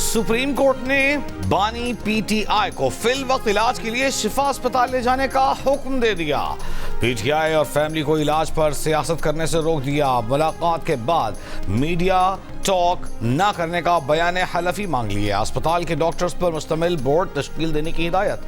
Supreme court ने बानी PTI को फिल वक्त इलाज के लिए शिफा अस्पताल ले जाने का हुक्म दे दिया। पीटीआई और फैमिली को इलाज पर सियासत करने से रोक दिया। मुलाकात के बाद मीडिया टॉक न करने का बयान हलफी मांग लिया। अस्पताल के डॉक्टर्स पर मुश्तमिल बोर्ड तश्कील देने की हिदायत।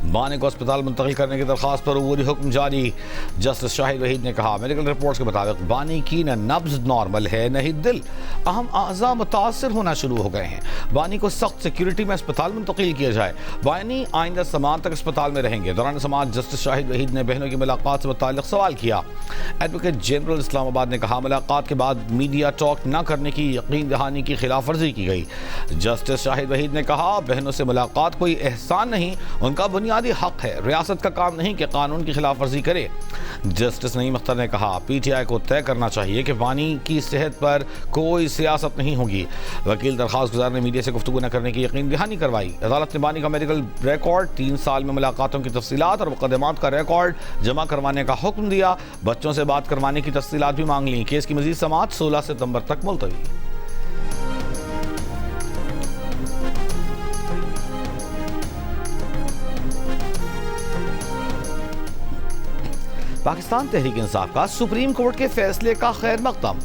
बानी को अस्पताल मुंतकिल करने की दरख्वास्त पर अबूरी हुक्म जारी। जस्टिस शाहिद वहीद ने कहा, मेडिकल रिपोर्ट्स के मुताबिक बानी की न नब्ज नॉर्मल है न ही दिल, अहम आज़ा मुतासर होना शुरू हो गए हैं। बानी को सख्त सिक्योरिटी में अस्पताल मुंतकिल किया जाए। बानी आइंदा समात तक अस्पताल में रहेंगे। दौरान समात जस्टिस शाहिद वहीद ने बहनों की मुलाकात से मुताल्लिक सवाल किया। एडवोकेट जनरल इस्लामाबाद ने कहा, मुलाकात के बाद मीडिया टॉक न करने की यकीन दहानी की खिलाफ वर्जी की गई। जस्टिस शाहिद वहीद ने कहा, बहनों से मुलाकात कोई एहसान नहीं, उनका बुनियादी हक है। रियासत का काम नहीं कि कानून की खिलाफ वर्जी करे। जस्टिस नईम अख्तर ने कहा, पीटीआई को तय करना चाहिए कि बानी की सेहत पर कोई सियासत नहीं होगी। वकील दरख्वास्त गुजार ने मीडिया से गुफ्तगू न करने की यकीन दहानी करवाई। अदालत ने बानी का मेडिकल रिकॉर्ड, 3 साल में मुलाकातों की तफसीलात और मुकदमात का रिकॉर्ड जमा करवाने का हुक्म दिया। बच्चों से बात करवाने की तफसीलात भी मांग ली। केस की मजीद समाअत 16 सितंबर तक मुलतवी। पाकिस्तान तहरीक इंसाफ का सुप्रीम कोर्ट के फैसले का खैर मकदम।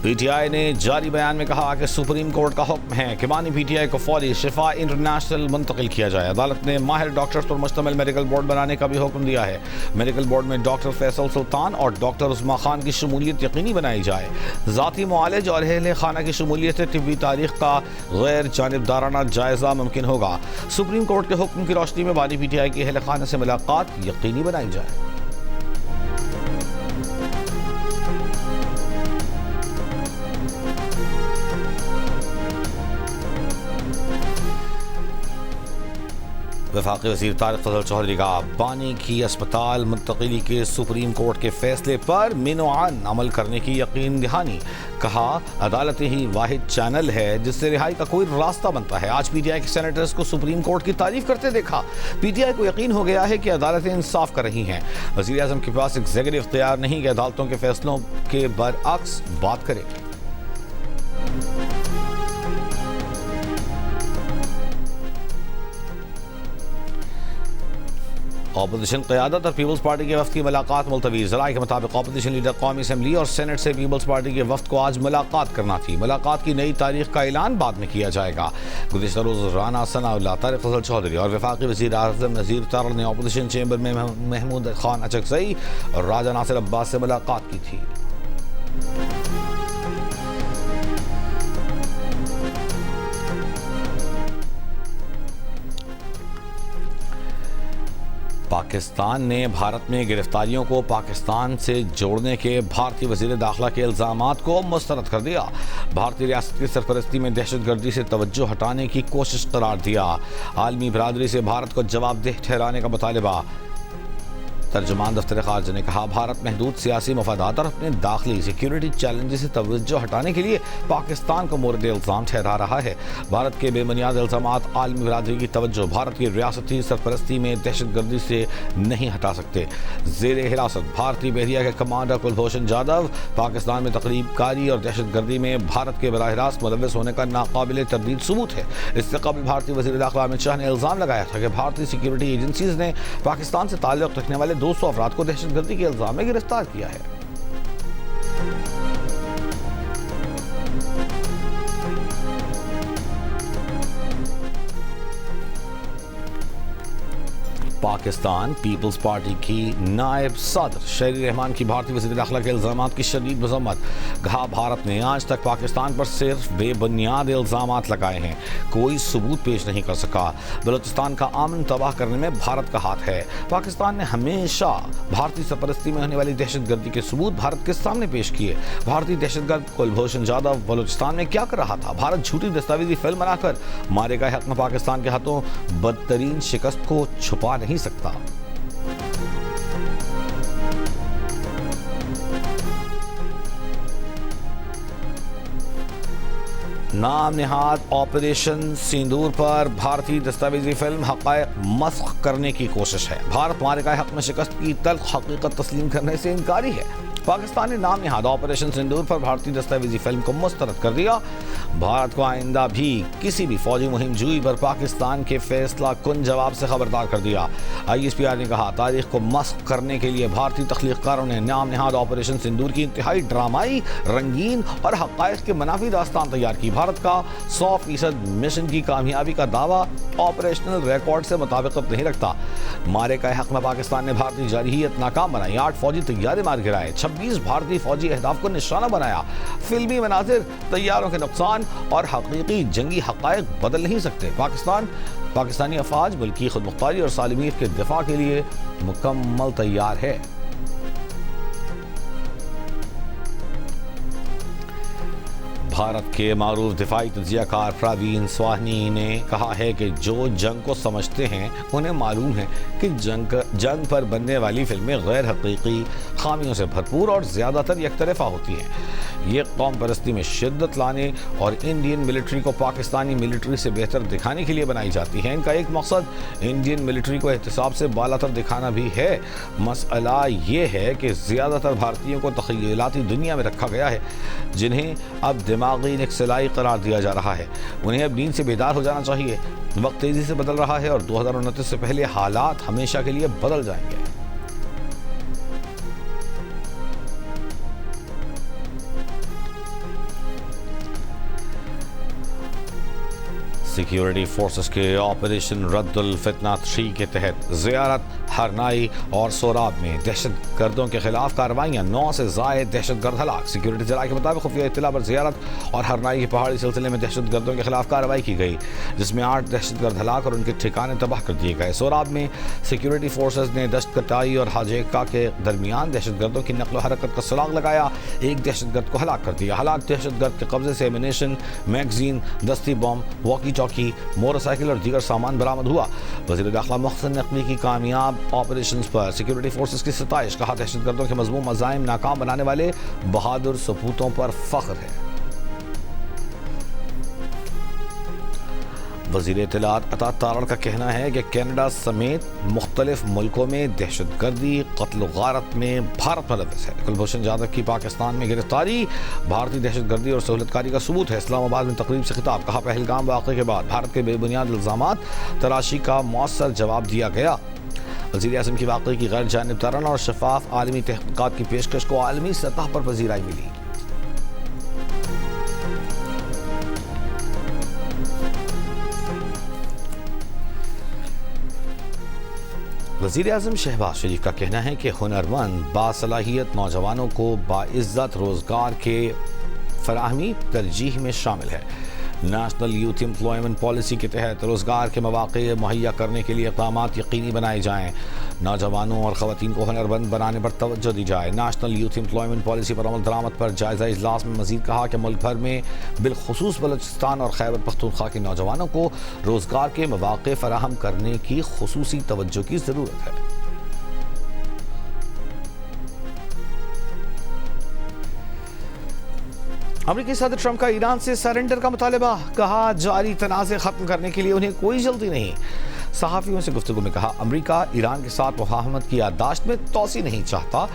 पीटीआई ने जारी बयान में कहा कि सुप्रीम कोर्ट का हुक्म है कि बानी पीटीआई को फौरी शिफा इंटरनेशनल मुंतकिल किया जाए। अदालत ने माहिर डॉक्टर्स पर मुश्तमिल मेडिकल बोर्ड बनाने का भी हुक्म दिया है। मेडिकल बोर्ड में डॉक्टर फैसल सुल्तान और डॉक्टर उस्मा खान की शमूलियत यकीनी बनाई जाए। ज़ाती मुआलिज और अहले खाना की शमूलियत से तिब्बी तारीख का गैर जानिबदाराना जायजा मुमकिन होगा। सुप्रीम कोर्ट के हुक्म की रोशनी में बानी पीटीआई की अहले खाना से मुलाकात यकीनी बनाई जाए। वफाकी वज़ीर तारिक फजल चौधरी का बानी की अस्पताल मुंतकिली के सुप्रीम कोर्ट के फैसले पर मिनोआन अमल करने की यकीन दहानी। कहा, अदालत ही वाहिद चैनल है जिससे रिहाई का कोई रास्ता बनता है। आज पीटीआई के सेनेटर्स को सुप्रीम कोर्ट की तारीफ करते देखा। पीटीआई को यकीन हो गया है कि अदालतें इंसाफ कर रही हैं। वज़ीर आज़म के पास एग्जीक्यूटिव इख्तियार नहीं कि अदालतों के फैसलों के बरअक्स बात करे। ऑपोजिशन क़यादत और पीपल्स पार्टी के वफ्द की मुलाकात मुलतवी। ज़राए के मुताबिक ऑपोजिशन लीडर कौमी असम्बली और सेनेट से पीपल्स पार्टी के वफ्द को आज मुलाकात करना थी। मुलाकात की नई तारीख का ऐलान बाद में किया जाएगा। गुज़िश्ता रोज़ राना सनाउल्लाह, तारिक फजल चौधरी और वफाकी वज़ीर आज़म नज़ीर तारड़ ने ऑपोजिशन चैम्बर में महमूद खान अचकज़ई और राजा नासिर अब्बास से मुलाकात की थी। पाकिस्तान ने भारत में गिरफ्तारियों को पाकिस्तान से जोड़ने के भारतीय वज़ीर दाखिला के इल्ज़ामात को मुस्तरद कर दिया। भारतीय रियासत की सरपरस्ती में दहशतगर्दी से तवज्जो हटाने की कोशिश करार दिया। आलमी बरादरी से भारत को जवाबदेह ठहराने का मुतालिबा। तर्जुमान दफ्तर खारजा ने कहा, भारत महदूद सियासी मफादात और अपने दाखिली सिक्योरिटी चैलेंजेस से तवज्जो हटाने के लिए पाकिस्तान को मोरद इल्ज़ाम ठहरा रहा है। भारत के बेबुनियाद इल्ज़ामात आलमी बरादरी की तवज्जो भारत की रियासती सरपरस्ती में दहशतगर्दी से नहीं हटा सकते। ज़ेर हिरासत भारतीय बहरिया के कमांडर कुलभूषण जाधव पाकिस्तान में तकरीबकारी और दहशतगर्दी में भारत के बराह रास्त मुलव्वस होने का नाकाबिल तरदीद सबूत है। इससे कबल भारतीय वज़ीर दाखिला अमित शाह ने इल्ज़ाम लगाया था कि भारतीय सिक्योरिटी एजेंसीज ने पाकिस्तान से ताल्लुक़ रखने वाले 200 अफराद को दहशतगर्दी के इल्जाम में गिरफ्तार किया है। पाकिस्तान पीपल्स पार्टी की नायब सदर शहरी रहमान की भारतीय वज़ीर दाखिला के इल्ज़ामात की शदीद मज़म्मत। कहा, भारत ने आज तक पाकिस्तान पर सिर्फ बेबुनियाद इल्ज़ामात लगाए हैं, कोई सबूत पेश नहीं कर सका। बलूचिस्तान का अमन तबाह करने में भारत का हाथ है। पाकिस्तान ने हमेशा भारतीय सरपरस्ती में होने वाली दहशतगर्दी के सबूत भारत के सामने पेश किए। भारतीय दहशतगर्द कुलभूषण जाधव बलूचिस्तान में क्या कर रहा था? भारत झूठी दस्तावेजी फिल्म बनाकर मारे गए हक में पाकिस्तान के हाथों बदतरीन शिकस्त को छुपा नहीं सकता। नाम निहाद ऑपरेशन सिंदूर पर भारतीय दस्तावेजी फिल्म हक़ाइक़ मस्ख़ करने की कोशिश है। भारत मारे गए हक में शिकस्त की तल्ख़ हकीकत तस्लीम करने से इनकारी है। पाकिस्तान ने नाम नहाद ऑपरेशन सिंदूर पर भारतीय दस्तावेजी फिल्म को मुस्तरद कर दिया। भारत को आइंदा भी किसी भी फौजी मुहिम जुई पर पाकिस्तान के फैसला कुन जवाब से खबरदार कर दिया। ISPR ने कहा, तारीख को मस्ख करने के लिए भारतीय तख्लीकारों ने नाम नहाद ऑपरेशन सिंदूर की इंतहाई ड्रामाई, रंगीन और हक़ाइक़ के मनाफी दास्तान तैयार की। भारत का 100% मिशन की कामयाबी का दावा ऑपरेशनल रिकॉर्ड से मुताबिकत नहीं रखता। मारे का हक में पाकिस्तान ने भारतीय जारहियत नाकाम बनाई, 8 फौजी तैयारे मार गिराए, 26 भारतीय फौजी अहदाफ को निशाना बनाया। फिल्मी मनाजिर, तैयारों के नुकसान और हकीकी जंगी हक़ाइक़ बदल नहीं सकते। पाकिस्तानी अफवाज मुल्की खुदमुख्तारी और सालिमियत के दिफा के लिए मुकम्मल तैयार है। भारत के मारूफ दिफाई तज्जियाकार प्रवीण स्वाहनी ने कहा है कि जो जंग को समझते हैं उन्हें मालूम है कि जंग पर बनने वाली फिल्में गैर हकीकी, खामियों से भरपूर और ज़्यादातर यकतरफा होती हैं। ये कौम परस्ती में शिद्दत लाने और इंडियन मिलिट्री को पाकिस्तानी मिलिट्री से बेहतर दिखाने के लिए बनाई जाती हैं। इनका एक मकसद इंडियन मिलिट्री को एहतिसाब से बालातर दिखाना भी है। मसला ये है कि ज़्यादातर भारतीयों को तख़य्युलाती दुनिया में रखा गया है, जिन्हें अब दिमागी नक्सलाई करार दिया जा रहा है। उन्हें अब नींद से बेदार हो जाना चाहिए। वक्त तेज़ी से बदल रहा है और 2029 से पहले हालात हमेशा के लिए बदल जाएंगे। सिक्योरिटी फोर्सेस के ऑपरेशन रद्दुल फितना 3 के तहत ज़ियारत, हरनाई और सोराब में दहशत गर्दों के खिलाफ कार्रवाइयाँ, 9 से ज़ायद दहशत गर्द हलाक। सिक्योरिटी जराये के मुताबिक खुफिया इत्तला पर ज़ियारत और हरनाई के पहाड़ी सिलसिले में दहशत गर्दों के खिलाफ कार्रवाई की गई, जिसमें 8 दहशत गर्द हलाक और उनके ठिकाने तबाह कर दिए गए। सोराब में सिक्योरिटी फोर्सेस ने दश्त कटाई और हाजेका के दरमियान दहशत गर्दों की नकल हरकत का सुराग लगाया, एक दहशत गर्द को हलाक कर दिया। हलाक दहशत गर्द के कब्जे से एमिनेशन, मैगजीन, दस्ती बम, वॉकी चौकी, मोटरसाइकिल और दीगर सामान बरामद हुआ। वज़ीर दाखिला मोहसिन नकवी की कामयाब ऑपरेशन पर सिक्योरिटी फोर्सेस की सताइश, कहा दहशत गर्दों के मज़मूम अज़ाइम नाकाम बनाने वाले बहादुर सपूतों पर फख्र है। वज़ीर इत्तलात अता तारड़ का कहना है कि कनाडा समेत मुख्तलिफ मुल्कों में दहशत गर्दी, कत्ल गारत में भारत मुलव्वस है। कुलभूषण जाधव की पाकिस्तान में गिरफ्तारी भारतीय दहशत गर्दी और सहूलतकारी का सबूत है। इस्लामाबाद में तकरीब से खिताब, कहा पहलगाम वाक़े के बाद भारत के बेबुनियाद इल्ज़ामात तराशी का मौसर जवाब दिया गया। वज़ीर आज़म की वाक़े की गैर जानिबदाराना और शफाफ आलमी तहक़ीक़ात की पेशकश को आलमी सतह पर पज़ीराई मिली। वज़ीर आज़म शहबाज शरीफ का कहना है कि हुनरमंद बासलाहियत नौजवानों को बाइज़्ज़त रोज़गार के फराहमी तरजीह में शामिल है। नेशनल यूथ एम्प्लॉयमेंट पॉलिसी के तहत रोज़गार के मौक़े मुहैया करने के लिए इक़दामात यकीनी बनाए जाएँ। नौजवानों और ख़वातीन को हुनरमंद बनाने पर तवज्जो दी जाए। नेशनल यूथ एम्प्लॉयमेंट पॉलिसी पर अमल दरामद पर जायज़ा इजलास में मज़ीद कहा कि मुल्क भर में बिलखुसूस बलूचिस्तान और खैबर पख्तूनख्वा के नौजवानों को रोज़गार के मौक़े फ़राहम करने की खुसूसी तवज्जो की ज़रूरत है। अमेरिकी सदर ट्रंप का ईरान से सरेंडर का मुतालबा, कहा जारी तनाज़े ख़त्म करने के लिए उन्हें कोई जल्दी नहीं। सहाफ़ियों से गुफ्तगू में कहा, अमेरिका ईरान के साथ मुफाहमत की याददाश्त में तोसी नहीं चाहता।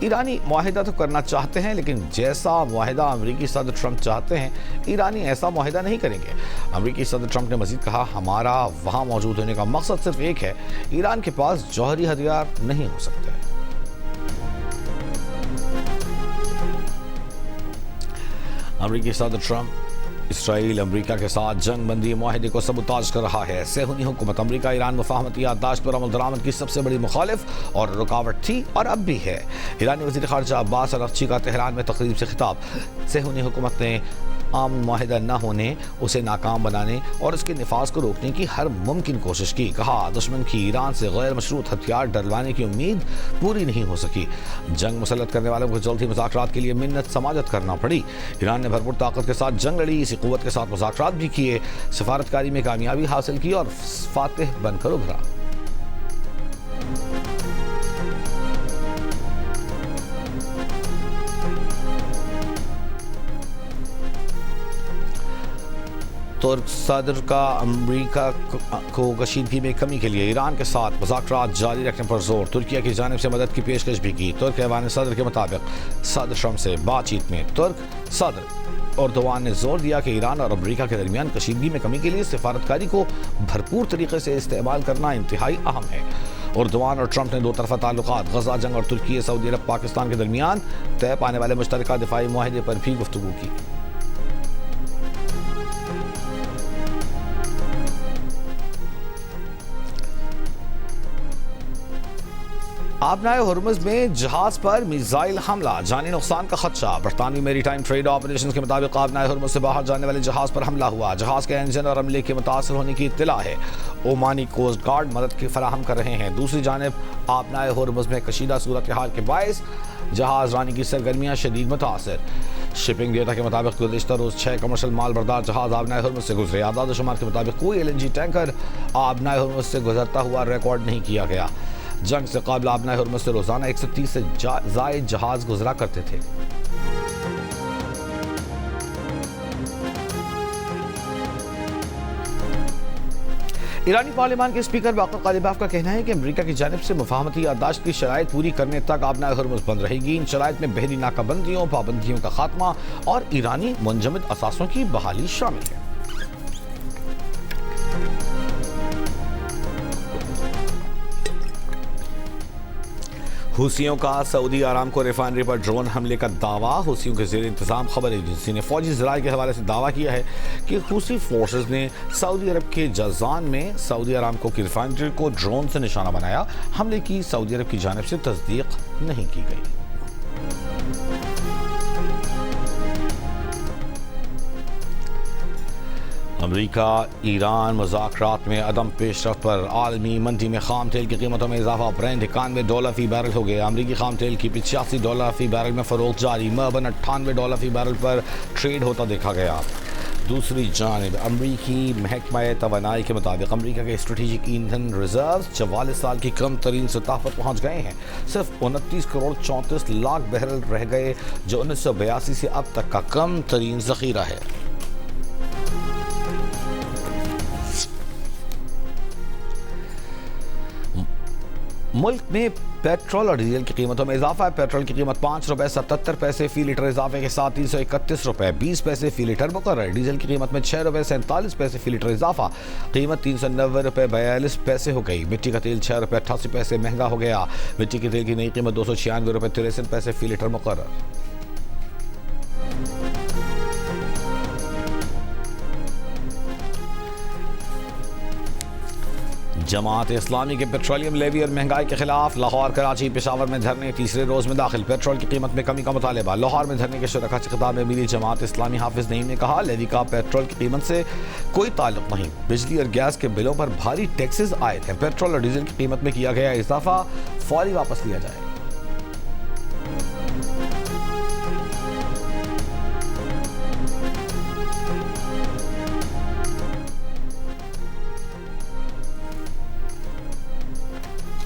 ईरानी मुआहिदा तो करना चाहते हैं, लेकिन जैसा मुआहिदा अमेरिकी सदर ट्रंप चाहते हैं, ईरानी ऐसा मुआहिदा नहीं करेंगे। अमेरिकी सदर ट्रंप ने मज़ीद कहा, हमारा वहाँ मौजूद होने का मकसद सिर्फ एक है, ईरान के पास जौहरी हथियार नहीं हो सकते। अमेरिकी सदर ट्रंप इसराइल अमेरिका के साथ जंग बंदी मुआहिदे को सबूताज कर रहा है। सेहूनी हुकूमत अमेरिका ईरान मुफाहमती याददाश्त पर अमल दरामद की सबसे बड़ी मुखालिफ और रुकावट थी और अब भी है। ईरानी वज़ीर ख़ारजा अब्बास अरग़ची का तेहरान में तकरीब से खिताब, सेहूनी हुकूमत ने आम मुआहिदा न होने, उसे नाकाम बनाने और उसके निफाज को रोकने की हर मुमकिन कोशिश की। कहा, दुश्मन की ईरान से गैर मशरूत हथियार डलवाने की उम्मीद पूरी नहीं हो सकी। जंग मुसल्लत करने वालों को जल्द ही मुज़ाकरात के लिए मिन्नत समाजत करना पड़ी। ईरान ने भरपूर ताकत के साथ जंग लड़ी, इसी क़ुव्वत के साथ मुज़ाकरात भी किए, सफारतकारी में कामयाबी हासिल की और फातिह बनकर उभरा। तुर्क सदर का अमरीका को कशीदगी में कमी के लिए ईरान के साथ मुज़ाकरात जारी रखने पर जोर। तुर्किया की जानिब से मदद की पेशकश भी की। तुर्क ऐवान सदर के मुताबिक सदर ट्रंप से बातचीत में तुर्क सदर एर्दोगान ने जोर दिया कि ईरान और अमरीका के दरमियान कशीदगी में कमी के लिए सिफारतकारी को भरपूर तरीके से इस्तेमाल करना इंतहाई अहम है। एर्दोगान और ट्रंप ने दो तरफा ताल्लुकात, गजा जंग और तुर्की सऊदी अरब पाकिस्तान के दरमियान तय पाने वाले मुश्तरका दिफाई मुआहदे पर भी गुफ्तगू की। आबनाए हुर्मुज़ में जहाज पर मिसाइल हमला, जानी नुकसान का खदशा। बरतानवी मेरीटाइम ट्रेड ऑपरेशन के मुताबिक आबनाए हुर्मुज़ से बाहर जाने वाले जहाज पर हमला हुआ। जहाज के इंजन और अमले के मुतासर होने की इत्तला है। ओमानी कोस्ट गार्ड मदद की फराहम कर रहे हैं। दूसरी जानब आबनाए हुर्मुज़ में कशीदा सूरत हाल के बायस जहाज रानी की सरगर्मियाँ शदीद मुतासर। शिपिंग डेटा के मुताबिक गुज़िश्ता रोज़ 6 कमर्शल माल बरदार जहाज आबनाए हुर्मुज़ से गुजरे। आदाद शुमार के मुताबिक कोई LNG टैंकर आबनाए हुर्मुज़ से गुजरता हुआ रिकॉर्ड नहीं किया गया। जंग से कबल आबनाए हुर्मुज़ से रोजाना 130 से जायद जहाज गुजरा करते थे। ईरानी पार्लियामान के स्पीकर बाकर कालिबाफ का कहना है कि अमेरिका की जानिब से मुफाहमती याददाश्त की शराइत पूरी करने तक आबनाए हुर्मुज़ बंद रहेगी। इन शराइत में बहरी नाकाबंदियों, पाबंदियों का खात्मा और ईरानी मुंजमद असासों की बहाली शामिल है। हुसियों का सऊदी आरामको रिफाइनरी पर ड्रोन हमले का दावा। हुसियों के ज़ेर इंतजाम खबर एजेंसी ने फौजी ज़राए के हवाले से दावा किया है कि हुसी फोर्सेज ने सऊदी अरब के जज़ान में सऊदी आरामको की रिफाइनरी को ड्रोन से निशाना बनाया। हमले की सऊदी अरब की जानिब से तस्दीक नहीं की गई। अमरीका ईरान मुज़ाकरात में अदम पेशरफ पर आलमी मंडी में खाम तेल की कीमतों में इजाफा। ब्रेंट $91 फी बैरल हो गया। अमरीकी खाम तेल की $85 फी बैरल में फ़रोख्त जारी। मर्बन $98 फी बैरल पर ट्रेड होता देखा गया। दूसरी जानिब अमरीकी महकमा तवानाई के मुताबिक अमरीका के स्ट्रेटेजिक ईंधन रिजर्व 44 साल की कम तरीन सतह पर पहुँच गए हैं। सिर्फ 29 करोड़ 34 लाख बैरल रह गए, जो 1982 से अब तक का कम तरीन ज़ख़ीरा है। मुल्क में पेट्रोल और डीजल की कीमतों में इजाफा है। पेट्रोल की कीमत ₹5.77 फी लीटर इजाफे के साथ ₹331.20 फी लीटर मुकर्रर। डीजल की कीमत में ₹6.47 फी लीटर इजाफा, कीमत ₹390.42 हो गई। मिट्टी का तेल ₹6.88 महंगा हो गया। मिट्टी के तेल की नई कीमत ₹296.63 फी लीटर मुकर्रर। जमात इस्लामी के पेट्रोलियम लेवी और महंगाई के खिलाफ लाहौर, कराची, पेशावर में धरने तीसरे रोज में दाखिल। पेट्रोल की कीमत में कमी का मुतालबा। लाहौर में धरने के शुरका से खिताब में मिली जमात इस्लामी हाफिज नईम ने कहा, लेवी का पेट्रोल की कीमत से कोई ताल्लुक नहीं। बिजली और गैस के बिलों पर भारी टैक्सेस आए थे। पेट्रोल और डीजल की कीमत में किया गया इजाफा फौरी वापस लिया जाए।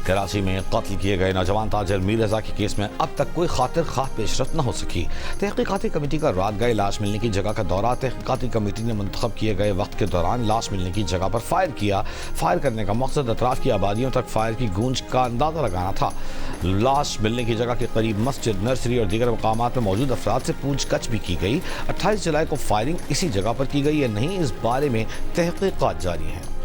कराची में कत्ल किए गए नौजवान ताजर मीर रजा के केस में अब तक कोई खातिर खाह पेशरफ न हो सकी। तहकीकाती कमेटी का रात गए लाश मिलने की जगह का दौरा। तहकीकाती कमेटी ने मुंतखब किए गए वक्त के दौरान लाश मिलने की जगह पर फायर किया। फायर करने का मकसद अतराफ की आबादियों तक फायर की गूंज का अंदाजा लगाना था। लाश मिलने की जगह के करीब मस्जिद, नर्सरी और दीगर मकामात में मौजूद अफराद से पूछगछ भी की गई। 28 जुलाई को फायरिंग इसी जगह पर की गई या नहीं, इस बारे में तहकीकात जारी है।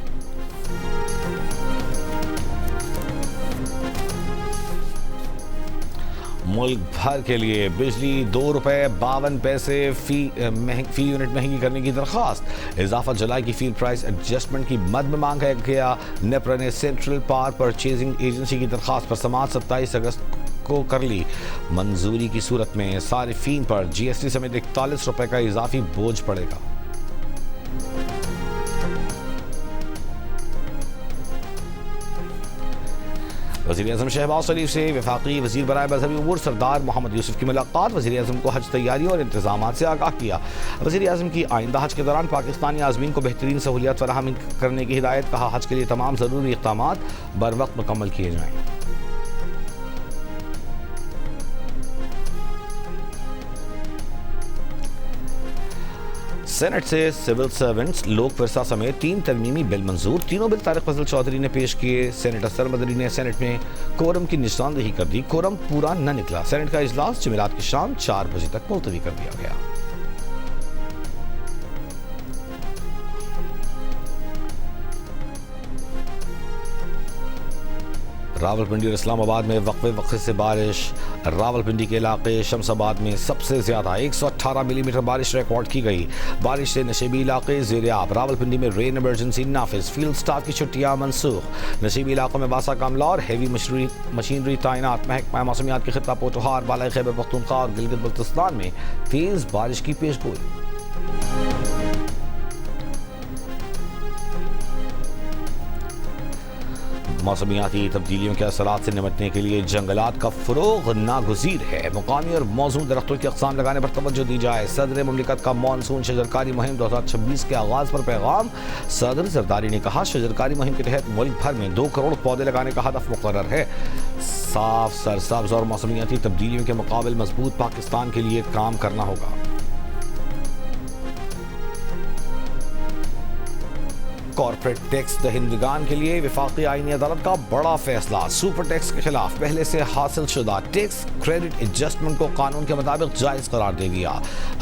मुल्क भर के लिए बिजली ₹2.52 फी यूनिट महंगी करने की दरख्वास्त। इजाफा जुलाई की फील प्राइस एडजस्टमेंट की मद में मांगा गया। नेपरा ने सेंट्रल पावर परचेजिंग एजेंसी की दरख्वास्त पर समाअत 27 अगस्त को कर ली। मंजूरी की सूरत में सारिफीन पर GST समेत ₹41 का इजाफी बोझ पड़ेगा। वज़ीर-ए-आज़म शहबाज शरीफ से वफाकी वज़ीर बराए मज़हबी उमूर सरदार मोहम्मद यूसुफ की मुलाकात। वज़ीर-ए-आज़म को हज तैयारियों और इंतजामात से आगाह किया। वज़ीर-ए-आज़म की आइंदा हज के दौरान पाकिस्तानी आज़मीन को बेहतरीन सहूलियत फराहम करने की हिदायत। कहा, हज के लिए तमाम ज़रूरी इक़दामात बर वक्त मुकम्मल किए जाएँ। सेनेट से सिविल सर्वेंट्स लोक विरसा समेत 3 तरमीमी बिल मंजूर। तीनों बिल तारिक फजल चौधरी ने पेश किए। सेनेटर असर मदनी ने सेनेट में कोरम की निशानदेही कर दी। कोरम पूरा न निकला। सेनेट का इजलास जुमेरात की शाम 4 बजे तक मुलतवी कर दिया गया। रावलपिंडी और इस्लामाबाद में वक्फे से बारिश। रावलपिंडी के इलाके शमसाबाद में सबसे ज्यादा 118 मिलीमीटर बारिश रिकॉर्ड की गई। बारिश से नशेबी इलाके ज़ेर-ए-आब। रावलपिंडी में रेन इमरजेंसी नाफिज। फील्ड स्टाफ की छुट्टियां मनसूख। नशेबी इलाकों में वासा का अमला और हैवी मशीनरी तैनात। महकमा मौसमियात के खिता पोटोहार, बालाई खैबर पख्तूनख्वा और गिलगित बल्तिस्तान में तेज बारिश की पेशगोई। मौसमियाती तब्दीलियों के असरात से निपटने के लिए जंगलात का फरोग नागुज़ीर है। मुकामी और मौजूद दरख्तों की अक़साम लगाने पर तवज्जो दी जाए। सदर मुमलिकत का मानसून शजरकारी मुहिम 2026 के आगाज़ पर पैगाम। सदर जरदारी ने कहा, शजरकारी मुहिम के तहत मुल्क भर में 2 करोड़ पौधे लगाने का हदफ मुकर्रर है। साफ, सरसब्ज़ और मौसमियाती तब्दीलियों के मुकाबले मजबूत पाकिस्तान के लिए काम करना होगा। कॉर्पोरेट टैक्स दहिंदगान के लिए वफाकी आईनी अदालत का बड़ा फैसला। सुपर टैक्स के खिलाफ पहले से हासिल शुदा टैक्स क्रेडिट एडजस्टमेंट को कानून के मुताबिक जायज करार दे दिया।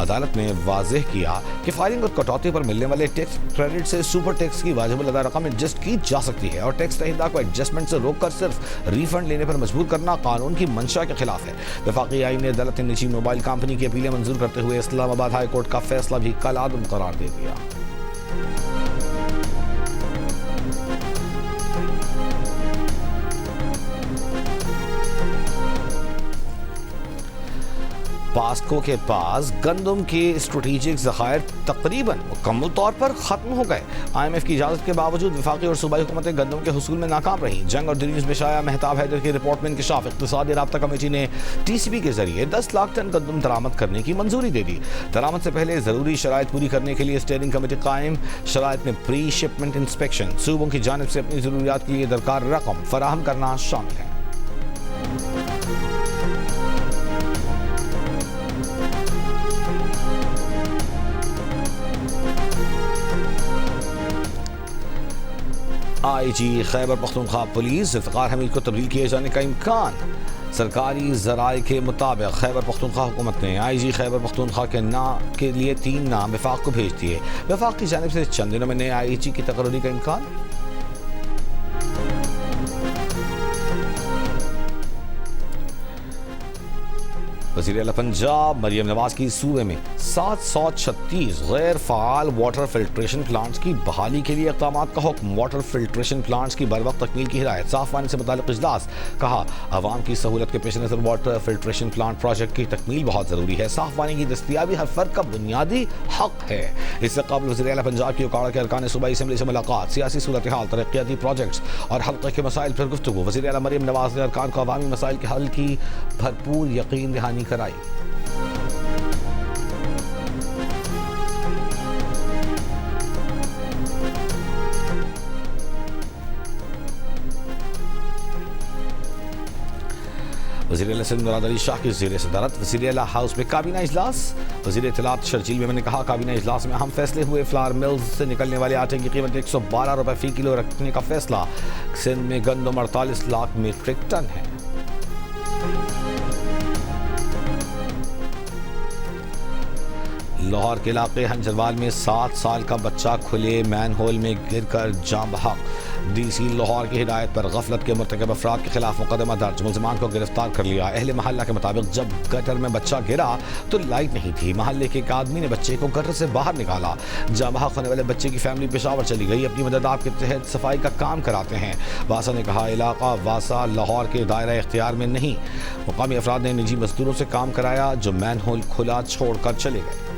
अदालत ने वाज़ेह किया कि फाइलिंग और कटौती पर मिलने वाले टैक्स क्रेडिट से सुपर टैक्स की वाजिबुल अदा रकम एडजस्ट की जा सकती है और टैक्स दहिंदा को एडजस्टमेंट से रोककर सिर्फ रिफंड लेने पर मजबूर करना कानून की मंशा के खिलाफ है। वफाकी आईनी अदालत ने निजी मोबाइल कंपनी की अपीलें मंजूर करते हुए इस्लामाबाद हाई कोर्ट का फैसला भी कलादम करार दे दिया। पास्को के पास गंदम के स्ट्रेटेजिक ज़खायर तकरीबन मुकम्मल तौर पर ख़त्म हो गए। IMF की इजाज़त के बावजूद वफाकी और सूबाई हुकूमतें गंदम के हुसूल में नाकाम रहीं। जंग और न्यूज़ में शाया मेहताब हैदर की रिपोर्ट में इंकशाफ। इक़्तिसादी राब्ता कमेटी ने TCB के जरिए 10 लाख टन गंदम दरामद करने की मंजूरी दे दी। दरामद से पहले ज़रूरी शराइत पूरी करने के लिए स्टेयरिंग कमेटी कायम। शराइत में प्री शिपमेंट इंस्पेक्शन, सूबों की जानिब से अपनी ज़रूरियात के लिए दरकार रकम फराहम करना शामिल है। IG खैबर पख्तूनख्वा पुलिस ज़ुल्फ़िकार हमीद को तब्दील किए जाने का इम्कान। सरकारी ज़राए के मुताबिक खैबर पख्तूनख्वा हुकूमत ने IG खैबर पख्तूनख्वा के लिए 3 नाम वफाक को भेज दिए। वफाक की जानिब से चंद दिनों में नए IG की तकर्री का इम्कान। वज़ीर आला पंजाब मरियम नवाज की सूबे में 736 गैर फ़ाल वाटर फिल्ट्रेशन प्लांट्स की बहाली के लिए इक़दाम का हुक्म। वाटर फिल्ट्रेशन प्लांट्स की बर वक्त तकमील की हिदायत। साफ पानी से मुताल्लिक़ इजलास। कहा, अवाम की सहूलत के पेश नज़र वाटर फिल्ट्रेशन प्लांट प्रोजेक्ट की तकमील बहुत ज़रूरी है। साफ पानी की दस्तियाबी हर फ़र्द का बुनियादी हक है। इससे कबल वज़ीर आला पंजाब की उकाड़ा के अरकान सूबाई असम्बली से मुलाकात। सियासी सूरत हाल, तरक्याती प्रोजेक्ट्स और हल्के के मसाइल पर गुफ्तगू। वज़ीर आला मरियम नवाज ने अरकान को अवामी मसाइल के हल की भरपूर यकीन दहानी कराई। वज़ीर आला सिंध मुराद अली शाह की ज़ेर सदारत वज़ीर आला हाउस में काबीना इजलास। वज़ीर इत्तलात शर्जील मेमन ने कहा, काबीना इजलास में अहम फैसले हुए। फ्लावर मिल्स से निकलने वाले आटे की कीमत 112 रुपये फ़ी किलो रखने का फैसला। सिंध में गंदम 48 लाख मीट्रिक टन है। लाहौर के इलाके हंजरवाल में 7 साल का बच्चा खुले मैन होल में गिरकर जान बहक। DC लाहौर की हिदायत पर गफलत के मुर्तकब अफराद के खिलाफ मुकदमा दर्ज। मुलजमान को गिरफ्तार कर लिया। अहले महल्ला के मुताबिक जब गटर में बच्चा गिरा तो लाइट नहीं थी। महल्ले के एक आदमी ने बच्चे को गटर से बाहर निकाला। जान बहक होने वाले बच्चे की फैमिली पेशावर चली गई। अपनी मदद आपके तहत सफाई का काम कराते हैं। वासा ने कहा, इलाका वासा लाहौर के दायरा इख्तियार में नहीं। मुकामी अफराद ने निजी मजदूरों से काम कराया जो मैन होल खुला छोड़कर चले गए।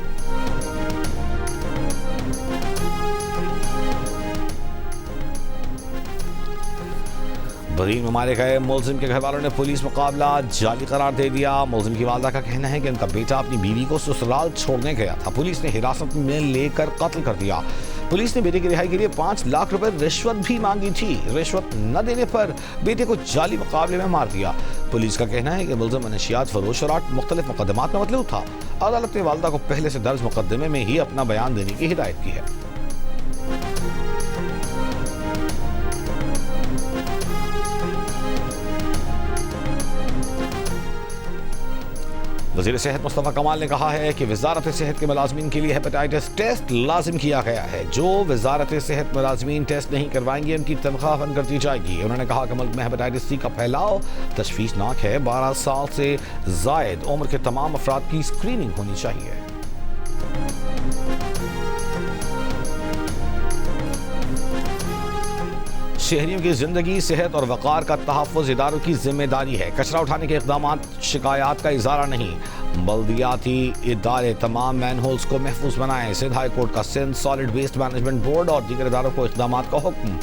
बहरीन में मारे गए मुलजिम के घर वालों ने पुलिस मुकाबला जाली करार दे दिया। मुलजिम की वालदा का कहना है कि उनका बेटा अपनी बीवी को ससुराल छोड़ने गया था, पुलिस ने हिरासत में लेकर कत्ल कर दिया। पुलिस ने बेटे की रिहाई के लिए 5 लाख रुपए रिश्वत भी मांगी थी। रिश्वत न देने पर बेटे को जाली मुकाबले में मार दिया। पुलिस का कहना है कि मुलजिम नशियात फरोश और 8 मुख्तलिफ मुकदमात में मतलूब था। अदालत ने वालदा को पहले से दर्ज मुकदमे में ही अपना बयान देने की हिदायत की है। वज़ीर सेहत मुस्तफ़ा कमाल ने कहा है कि वजारत सेहत के मुलाजमीन के लिए हेपेटाइटिस टेस्ट लाजिम किया गया है। जो वजारत सेहत मुलाजमीन टेस्ट नहीं करवाएंगे उनकी तनख्वाह बंद कर दी जाएगी। उन्होंने कहा कि मुल्क में हेपेटाइटिस सी का फैलाव तशवीशनाक है। 12 साल से जायद उम्र के तमाम अफराद की स्क्रीनिंग होनी चाहिए। शहरियों की जिंदगी, सेहत और वक़ार का तहफ़्फ़ुज़ इदारों की जिम्मेदारी है। कचरा उठाने के इक़दाम शिकायत का इज़ारा नहीं। बल्दियाती इदारे तमाम मैनहोल्स को महफूज बनाएं। सिंध हाई कोर्ट का Sindh solid waste management board और दीगर इदारों को इक़दाम का हुक्म।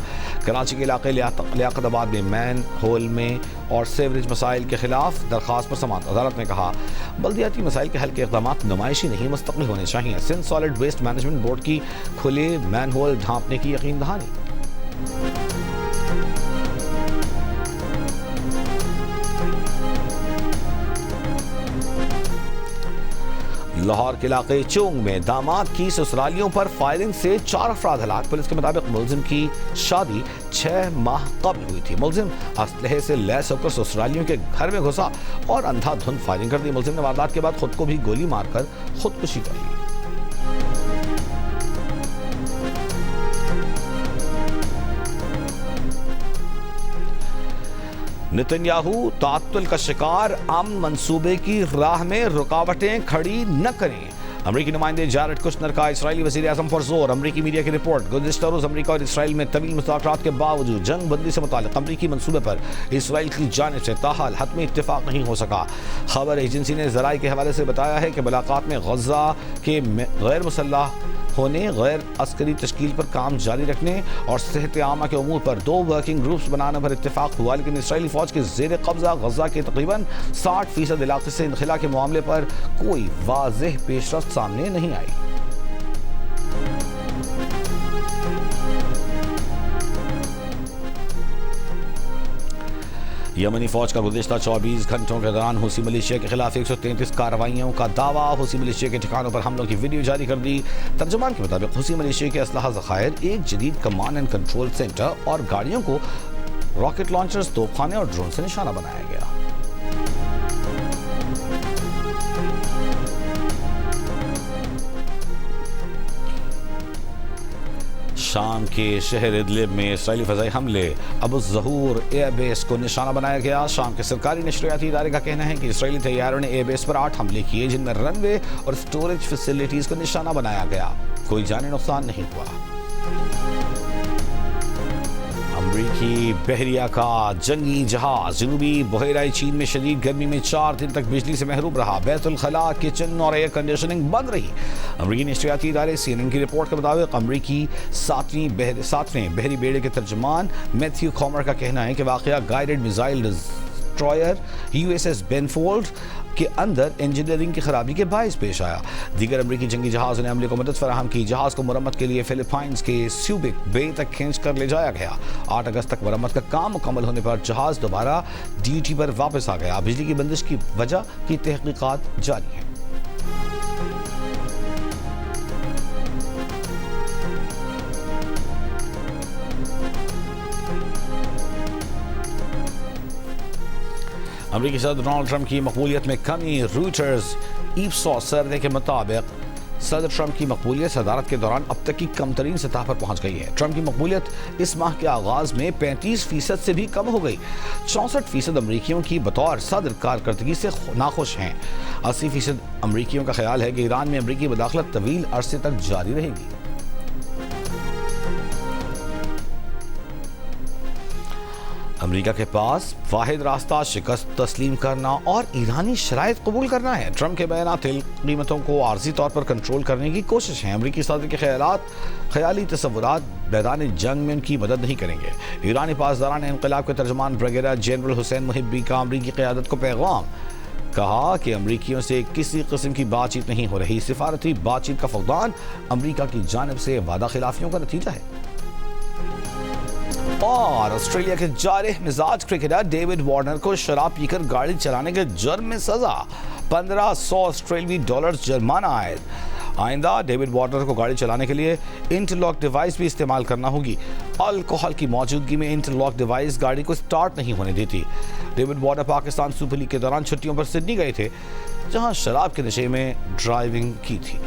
कराची के इलाके लियाकताबाद में मैन होल में और सेवरेज मसाइल के खिलाफ दरख्वास्त पर समाअत। अदालत ने कहा बल्दियाती मसाइल के हल के इक़दाम नुमाइशी नहीं मुस्तक़िल होने चाहिए। Sindh solid waste management board की खुले मैन होल ढांपने की यकीन दहानी। लाहौर के इलाके चोंग में दामाद की ससुरालियों पर फायरिंग से 4 अफराद हलाक। पुलिस के मुताबिक मुलजिम की शादी 6 माह कबल हुई थी। मुलजिम असलहे से लैस होकर ससुरालियों के घर में घुसा और अंधाधुंध फायरिंग कर दी। मुलजिम ने वारदात के बाद खुद को भी गोली मारकर खुदकुशी कर ली। नेतन्याहू तात्तुल का शिकार, अमन मंसूबे की राह में रुकावटें खड़ी न करें। अमरीकी नुमाइंदे जारेड कुशनर का इसराइली वज़ीर आज़म पर जोर। अमरीकी मीडिया की रिपोर्ट, गुज़िश्ता रोज़ अमरीका और इसराइल में तवील मुज़ाकरात के बावजूद जंग बंदी से मुताल्लिक़ अमरीकी मंसूबे पर इसराइल की जानिब से ताहाल हतमी इत्तिफ़ाक़ नहीं हो सका। खबर एजेंसी ने ज़राए के हवाले से बताया है कि मुलाकात में गज़ा के गैर मुसल्लह होने, गैर अस्करी तश्कील पर काम जारी रखने और सेहत आमा के अमूर पर 2 वर्किंग ग्रुप्स बनाने पर इत्तेफाक हुआ। लेकिन इसराइली फौज के ज़ेर कब्जा गजा के तकरीबन 60% इलाके से इनखला के मामले पर कोई वाज़ेह पेशरफ्त सामने नहीं आई। यमनी फौज का गुज़िश्ता 24 घंटों के दौरान हुसी मलेशिया के खिलाफ 133 कार्रवाइयों का दावा। हुसी मलेशिया के ठिकानों पर हमलों की वीडियो जारी कर दी। तर्जुमान के मुताबिक हुसी मलेशिया के असलहा ज़खायर, एक जदीद कमांड एंड कंट्रोल सेंटर और गाड़ियों को रॉकेट लॉन्चर्स, तोपखाने और ड्रोन से निशाना बनाया गया। शाम के शहर इदलिब में इसराइली फ़ज़ाई हमले, अबू ज़हूर एयरबेस को निशाना बनाया गया। शाम के सरकारी नशरियाती इदारे का कहना है कि इसराइली तैयारों ने एयरबेस पर 8 हमले किए, जिनमें रनवे और स्टोरेज फैसिलिटीज़ को निशाना बनाया गया। कोई जानी नुकसान नहीं हुआ। अमरीकी बहरिया का जंगी जहाज जनूबी बहराई चीन में शदीद गर्मी में 4 दिन तक बिजली से महरूम रहा। बैतुल खला, किचन और एयर कंडीशनिंग बंद रही। अमरीकी नशरियाती इदारे CNN की रिपोर्ट के मुताबिक अमरीकी 7वें बहरी बेड़े के तर्जुमान मैथ्यू कॉमर का कहना है कि वाक़या गाइडेड मिसाइल डिस्ट्रॉयर USS बेनफोल्ड के अंदर इंजीनियरिंग की खराबी के बायस पेश आया। दीगर अमरीकी जंगी जहाज़ों ने हमले को मदद फराहम की। जहाज़ को मरम्मत के लिए फिलीपाइंस के स्यूबिक बे तक खींच कर ले जाया गया। 8 अगस्त तक मरम्मत का काम मुकम्मल होने पर जहाज़ दोबारा ड्यूटी पर वापस आ गया। बिजली की बंदिश की वजह की तहकीकात जारी है। अमरीकी सदर डोनाल्ड ट्रंप की मकबूलियत में कमी। रूटर्स ईप्सॉस सर्वे के मुताबिक सदर ट्रंप की मकबूलियत सदारत के दौरान अब तक की कम तरीन सतह पर पहुंच गई है। ट्रंप की मकबूलियत इस माह के आगाज में 35% से भी कम हो गई। 64% अमरीकियों की बतौर सदर कारकर्दगी से नाखुश हैं। 80% अमरीकियों का ख्याल है कि ईरान में अमरीकी मुदाखलत तवील अरसे तक जारी रहेगी। अमेरिका के पास वाहिद रास्ता शिकस्त तस्लीम करना और ईरानी शराइत कबूल करना है। ट्रंप के बयान तेल कीमतों को आर्जी तौर पर कंट्रोल करने की कोशिश है। अमेरिकी सदर के ख्याली तस्वुरात मैदान जंग में उनकी मदद नहीं करेंगे। ईरानी पासदारान इंक़िलाब के तर्जमान ब्रिगेडियर जनरल हुसैन मुहिब्बी का अमेरिकी क़यादत को पैगाम, कहा कि अमरीकियों से किसी किस्म की बातचीत नहीं हो रही। सिफारती बातचीत का फक़दान अमरीका की जानिब से वादा खिलाफियों का नतीजा है। और ऑस्ट्रेलिया के जारिह मिजाज क्रिकेटर डेविड वार्नर को शराब पीकर गाड़ी चलाने के जुर्म में सजा, 1500 ऑस्ट्रेलियाई डॉलर जुर्माना आयद। आइंदा डेविड वार्नर को गाड़ी चलाने के लिए इंटरलॉक डिवाइस भी इस्तेमाल करना होगी। अल्कोहल की मौजूदगी में इंटरलॉक डिवाइस गाड़ी को स्टार्ट नहीं होने देती। David Warner Pakistan super league के दौरान छुट्टियों पर सिडनी गए थे, जहां शराब के नशे में ड्राइविंग की थी।